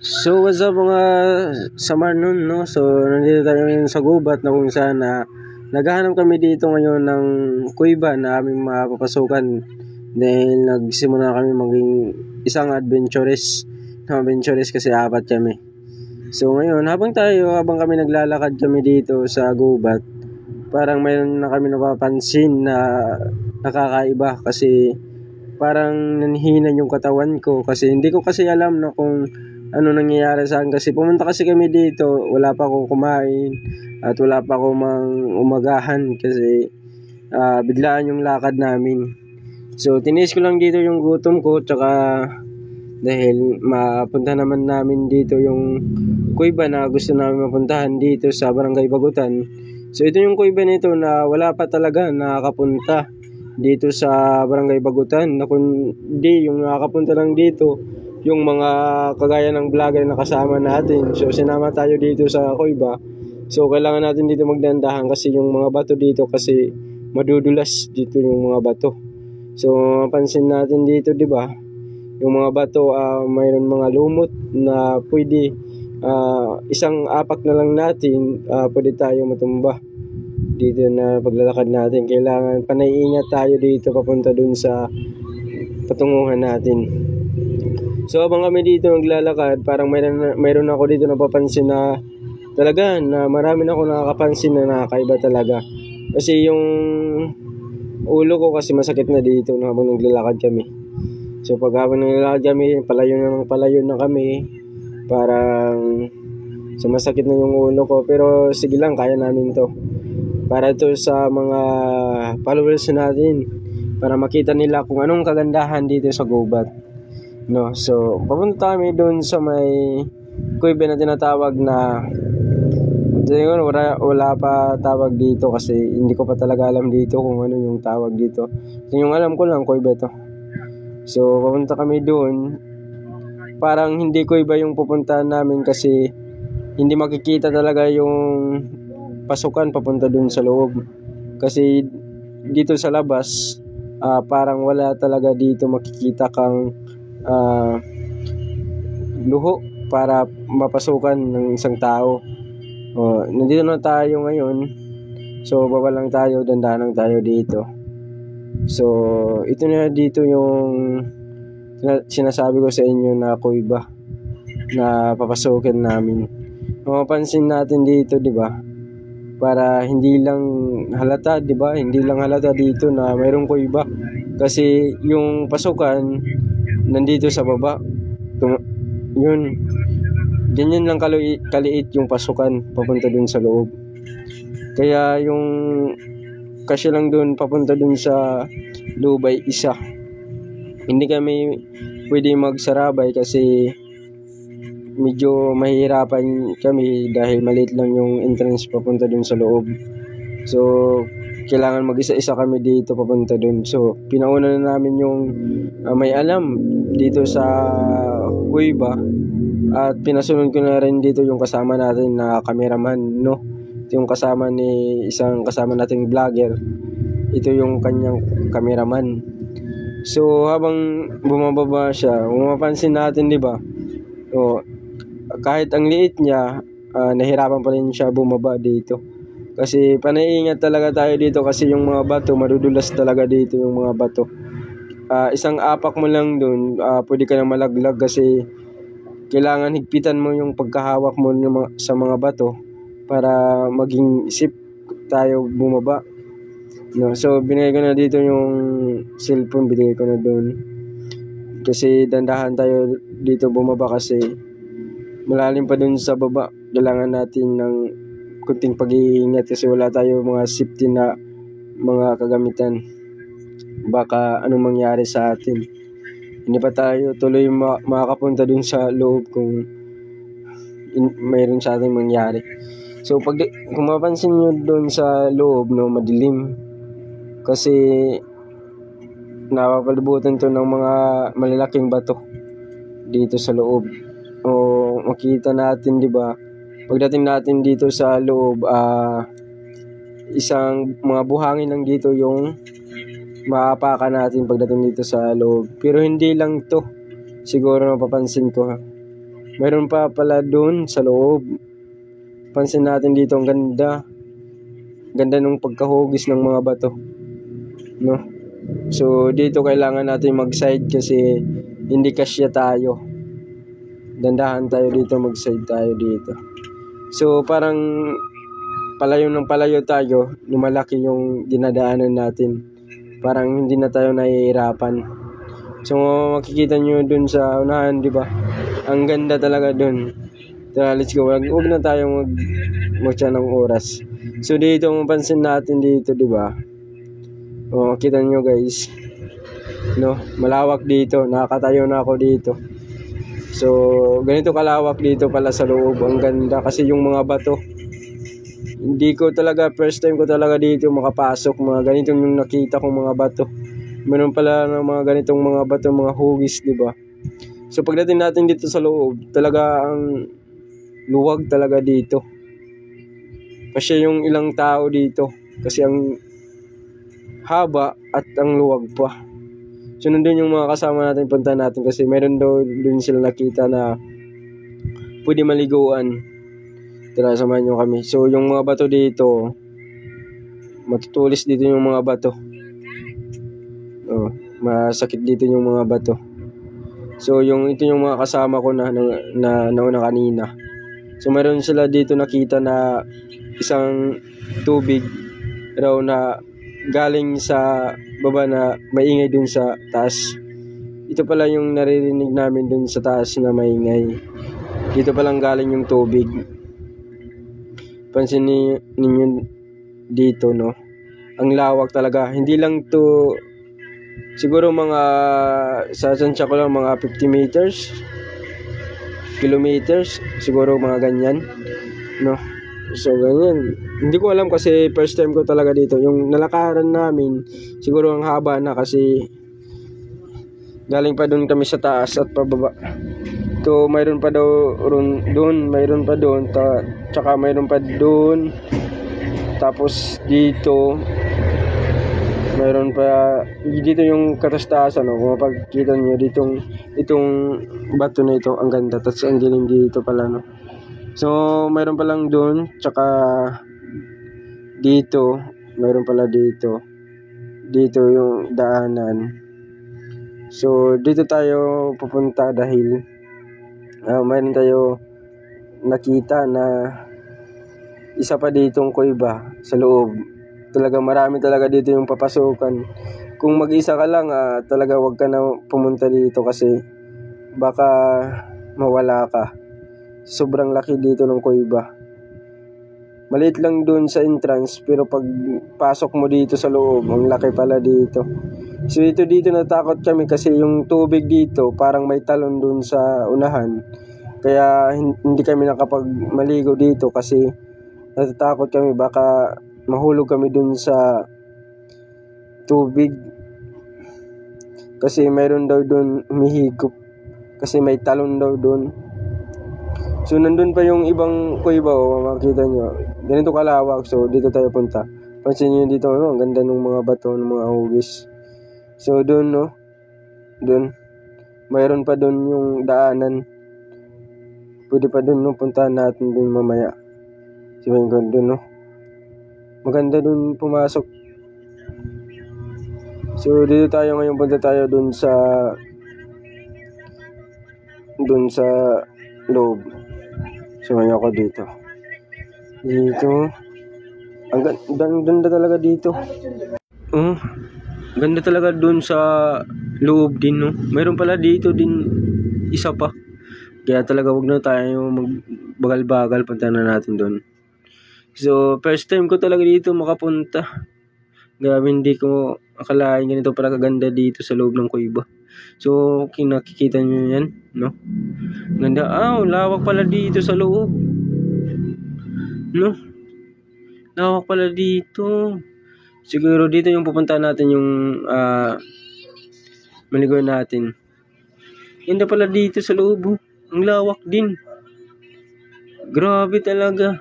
So what's up mga samar nun, no? So nandito tayo ngayon sa gubat na kung saan naghahanap kami dito ngayon ng kuiba na aming mapapasukan dahil nagsimula kami maging isang adventurous kasi apat kami. So ngayon habang kami naglalakad kami dito sa gubat, parang mayroon na kami napapansin na nakakaiba kasi parang nanhihinan yung katawan ko kasi hindi ko kasi alam na kung ano nangyayari sa akin kasi pumunta kasi kami dito, wala pa akong kumain at wala pa akong umagahan kasi biglaan yung lakad namin. So tinis ko lang dito yung gutom ko tsaka dahil mapunta naman namin dito yung kuiba na gusto namin mapuntahan dito sa Barangay Bagutan. So ito yung kuiba nito na wala pa talaga nakakapunta dito sa Barangay Bagutan na kundi yung nakakapunta lang dito yung mga kagaya ng vlogger na kasama natin. So sinama tayo dito sa kuiba. So kailangan natin dito magdandahan kasi yung mga bato dito kasi madudulas dito yung mga bato. So mapansin natin dito, 'di ba? Yung mga bato mayroon mga lumot na pwede isang apak na lang natin pwede tayo matumba dito na paglalakad natin. Kailangan panay-ingat tayo dito papunta dun sa patunguhan natin. So habang kami dito naglalakad, parang mayroon ako dito napapansin na talaga na marami na ako nakakapansin na nakakaiba talaga. Kasi yung ulo ko kasi masakit na dito habang naglalakad kami. So pag habang naglalakad kami, palayo na kami. Parang sumasakit na yung ulo ko. Pero sige lang, kaya namin to. Para to sa mga followers natin. Para makita nila kung anong kagandahan dito sa gubat. No, so papunta kami doon sa may kuiba na tinatawag na wala pa tawag dito kasi hindi ko pa talaga alam dito kung ano yung tawag dito. Yung alam ko lang kuiba to. So papunta kami doon. Parang hindi kuiba yung pupuntahan namin kasi hindi makikita talaga yung pasukan papunta doon sa loob. Kasi dito sa labas parang wala talaga dito makikita kang luho para mapasukan ng isang tao. Nandito na tayo ngayon. So baba lang tayo, dandahan lang tayo dito. So ito na dito yung sinasabi ko sa inyo na kuiba na papasukin namin. Mapapansin natin dito, 'di ba? Para hindi lang halata, 'di ba? Hindi lang halata dito na mayroong kuiba. Kasi yung pasukan nandito sa baba. Yun. Ganyan lang kaliit yung pasukan papunta dun sa loob. Kaya yung kasi lang dun papunta dun sa loob ay isa. Hindi kami pwede magsarabay kasi medyo mahirapan kami dahil maliit lang yung entrance papunta dun sa loob. So kailangan mag-isa-isa kami dito papunta dun. So pinauna na namin yung may alam dito sa kuiba at pinasunod ko na rin dito yung kasama natin na cameraman, no? Ito yung kasama ni isang kasama nating vlogger. Ito yung kanyang cameraman. So habang bumababa siya, mapapansin natin, 'di ba? So kahit ang liit niya, nahirapan pa rin siya bumaba dito. Kasi panay-ingat talaga tayo dito kasi yung mga bato, madudulas talaga dito yung mga bato. Isang apak mo lang dun, pwede ka nang malaglag kasi kailangan higpitan mo yung pagkahawak mo sa mga bato para maging safe tayo bumaba. No, so binigay ko na dito yung cellphone, binigay ko na dun. Kasi dandahan tayo dito bumaba kasi malalim pa dun sa baba. Kailangan natin ng kunting pag-iingat kasi wala tayo mga safety na mga kagamitan. Baka anong mangyari sa atin. Hindi pa tayo tuloy makakapunta dun sa loob kung mayroon sa atin mangyari. So kung mapansin nyo dun sa loob, no, madilim. Kasi napapalibutan to ng mga malalaking bato dito sa loob. O makita natin, 'di ba? Pagdating natin dito sa loob, isang mga buhangin lang dito yung maapakan natin pagdating dito sa loob. Pero hindi lang to. Siguro napapansin ko Mayroon pa pala doon sa loob. Pansin natin dito, ang ganda. Ganda nung pagkahugis ng mga bato, no? So dito kailangan natin mag-side kasi hindi kasya tayo. Dandahan tayo dito, mag-side tayo dito. So parang palayo ng palayo tayo, lumalaki yung dinadaanan natin. Parang hindi na tayo nahihirapan. So makikita nyo dun sa unahan, di ba? Ang ganda talaga dun. Let's go. Huwag na tayong magmutya ng oras. So dito mapansin natin dito, di ba? Oh, kita nyo guys. No, malawak dito. Nakakatayo na ako dito. So ganito kalawak dito pala sa loob. Ang ganda kasi yung mga bato. Hindi ko talaga, first time ko talaga dito makapasok. Mga ganitong yung nakita kong mga bato. Meron pala ng mga ganitong mga bato, mga hugis, di ba? So pagdating natin dito sa loob, talaga ang luwag talaga dito. Kasi yung ilang tao dito. Kasi ang haba at ang luwag pa. So nandun yung mga kasama natin, punta natin kasi meron daw dun sila nakita na pwede maliguan. Tara, samahan nyo kami. So yung mga bato dito, matutulis dito yung mga bato. Oh, masakit dito yung mga bato. So ito yung mga kasama ko na nauna kanina. So meron sila dito nakita na isang tubig raw na galing sa baba na maingay dun sa taas. Ito pala yung naririnig namin dun sa taas na maingay. Dito palang galing yung tubig. Pansin ninyo dito, no? Ang lawak talaga. Hindi lang to, siguro mga, sa sansya ko lang, mga 50 meters, kilometers, siguro mga ganyan, no? So ganyan. Hindi ko alam kasi first time ko talaga dito. Yung nalakaran namin, siguro ang haba na kasi galing pa doon kami sa taas at pababa. So mayroon pa daw doon, mayroon pa doon, tsaka mayroon pa doon. Tapos dito mayroon pa dito yung katastasan, no? Kung mapagkita niyo itong bato na ito, ang ganda. Tapos ang galing dito pala, no? So mayroon pa lang doon, tsaka dito mayroon pala dito yung daanan. So dito tayo pupunta dahil mayroon tayo nakita na isa pa ditong kuweba sa loob. Talaga marami talaga dito yung papasukan. Kung mag-isa ka lang, talaga wag ka na pumunta dito kasi baka mawala ka. Sobrang laki dito ng kuweba. Maliit lang dun sa entrance, pero pag pasok mo dito sa loob, ang laki pala dito. So dito natakot kami kasi yung tubig dito parang may talon dun sa unahan. Kaya hindi kami nakapagmaligo dito kasi natatakot kami baka mahulog kami dun sa tubig. Kasi mayroon daw dun humihigop kasi may talon daw dun. So nandun pa yung ibang kuweba, makikita nyo. Ganito kalawak, so dito tayo punta. Pansin nyo dito, no? Ang ganda ng mga bato, ng mga hugis. So doon, no? Doon. Mayroon pa doon yung daanan. Pwede pa doon, no? Puntahan natin doon mamaya. Sabihin ko doon, no? Maganda doon pumasok. So dito tayo ngayon, punta tayo doon sa loob. Sumayo ako dito. Ang ganda talaga dito. Ganda talaga dun sa loob din, no? Mayroon pala dito din isa pa. Kaya talaga wag na tayo magbagal-bagal, punta na natin dun. So first time ko talaga dito makapunta. Grabe, hindi ko akalain ganito para kaganda dito sa loob ng kuweba. So nakikita nyo yan, no? Ganda. Lawak pala dito sa loob, no? Lawak pala dito. Siguro dito yung pupuntahan natin, yung maligoy natin. Ganda pala dito sa loob. Ang lawak din. Grabe talaga.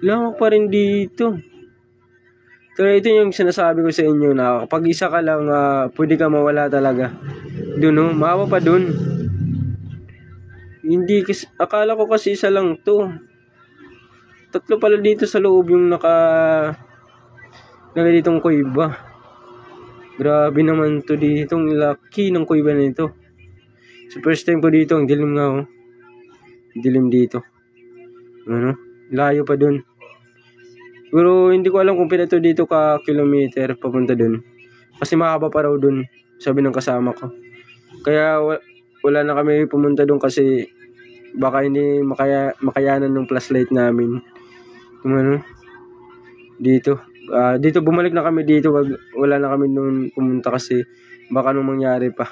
Lawak pa rin dito. So ito yung sinasabi ko sa inyo na kapag isa ka lang, pwede ka mawala talaga. Doon, no? Maawa pa doon. Hindi kasi, akala ko kasi isa lang to. Tatlo pala dito sa loob yung ditong kuiba. Grabe naman to dito. Ang laki ng kuiba na ito. So first time ko dito, ang dilim nga oh. Dilim dito. Ano? Layo pa dun. Pero hindi ko alam kung pinato dito ka kilometer papunta dun. Kasi mahaba pa raw dun, sabi ng kasama ko. Kaya wala na kami pumunta dun kasi baka hindi makayanan ng flashlight namin. Ano? Dito. Dito bumalik na kami dito. Wala na kami nung pumunta kasi baka nung mangyari pa.